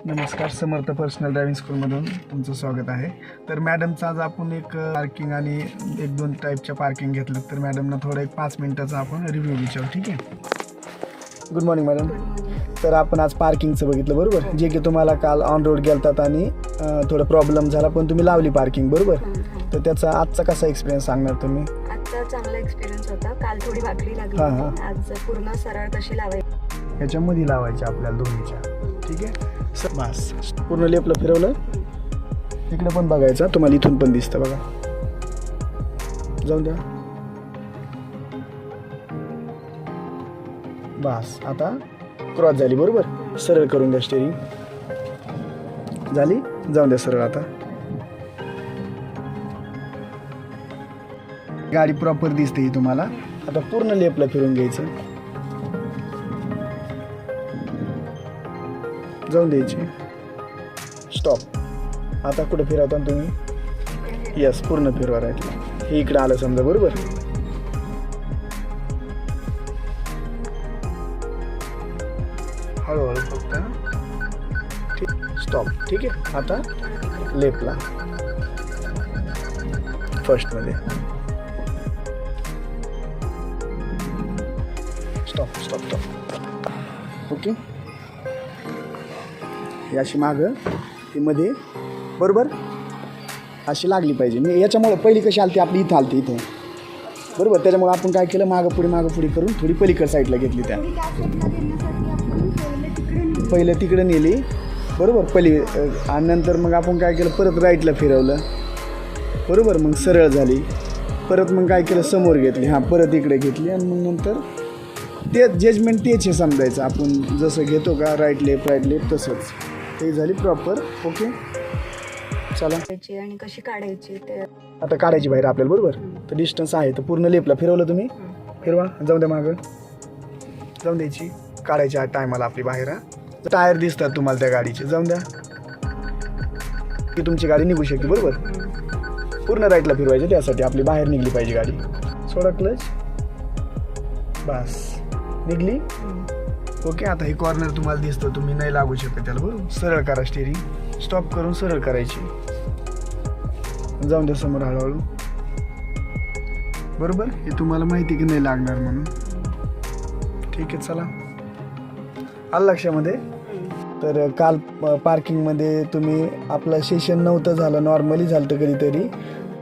नमस्कार, समर्थ personal driving स्कूलमधून तुमचं स्वागत आहे. तर मॅडमचं आज आपण एक पार्किंग आणि एक दोन टाईपच्या पार्किंग घेतलं. तर मॅडमना थोडं एक 5 मिनिटाचा आपण रिव्ह्यू विचारू, ठीक आहे? Good morning madam. तर आपण आज पार्किंगचं बघितलं, बरोबर? जे की तुम्हाला काल ऑन रोड गेलतात आणि थोडं प्रॉब्लेम झाला, पण तुम्ही लावली पार्किंग, बरोबर? तर त्याचा आजचा कसा एक्सपिरियन्स सांगणार तुम्ही? आजचा चांगला एक्सपिरियन्स होता. काल थोडी वाकडी लागली होती, आज पूर्ण सरळ कशी लावायची ह्याच्यामध्ये लावायची आपल्याला दोन्हीच्या, ठीक आहे? बस पूर्ण लेपला फिरवलं. इकडे पण बघायचं, तुम्हाला इथून पण दिसतं बघा. जाऊन द्या. बस आता क्रॉस झाली, बरोबर? सरळ करून द्या स्टेरिंग. झाली, जाऊन द्या सरळ. आता गाडी प्रॉपर दिसते ही तुम्हाला. आता पूर्ण लेपला फिरून घ्यायचं, जाऊन द्यायची. स्टॉप. आता कुठे फिरवता तुम्ही? यस, पूर्ण फिरवा राईटला. हे इकडे आलं समजा, बरोबर? हळूहळू फक्त. ठीक, स्टॉप. ठीक आहे. आता लेफ्टला फर्स्टमध्ये. Stop stop stop. ओके. ही अशी मागं, ती मध्ये, बरोबर? अशी लागली पाहिजे. मी याच्यामुळं पहिली कशी आलती आपली, इथं आलती, इथं, बरोबर? त्याच्यामुळे आपण काय केलं, मागं पुढे करून थोडी पलीकड साईडला घेतली. त्या पहिले तिकडे नेली, बरोबर? आणि नंतर मग आपण काय केलं, परत राईटला फिरवलं, बरोबर? मग सरळ झाली. परत मग काय केलं, समोर घेतली. हां, परत इकडे घेतली. आणि मग नंतर ते जजमेंट तेच हे समजायचं, आपण जसं घेतो का राईट लेफ्ट तसंच ते झाली प्रॉपर. ओके, चला. आणि कशी काढायची ते आता काढायची बाहेर आपल्याला, बरोबर? तर डिस्टन्स आहे, तर पूर्ण लेफ्टला फिरवलं तुम्ही. फिरवा, जाऊन द्या मागं, जाऊन द्यायची. काढायची टायमाला आपली बाहेर. टायर दिसतात तुम्हाला त्या गाडीचे, जाऊन द्या. की तुमची गाडी निघू शकते, बरोबर? पूर्ण राईटला फिरवायची, त्यासाठी आपली बाहेर निघली पाहिजे गाडी. सोडा क्लच. बस, निघली. ओके. आता हे कॉर्नर तुम्हाला दिसतं, तुम्ही नाही लागू शकत त्याला, बरोबर? सरळ करा स्टेरिंग. स्टॉप करून सरळ करायची. जाऊन द्या समोर हळूहळू, बरोबर? हे तुम्हाला माहिती की नाही लागणार म्हणून. ठीक आहे, चला. आलं लक्षामध्ये? तर काल पार्किंगमध्ये तुम्ही आपलं सेशन नव्हतं झालं, नॉर्मली झालं तर कधीतरी,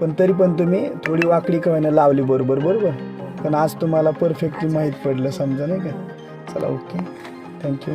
पण तरी पण तुम्ही थोडी वाकडी कवायला लावली, बरोबर? पण आज तुम्हाला परफेक्टली माहीत पडलं, समजा, नाही का? चला, ओके, थँक्यू.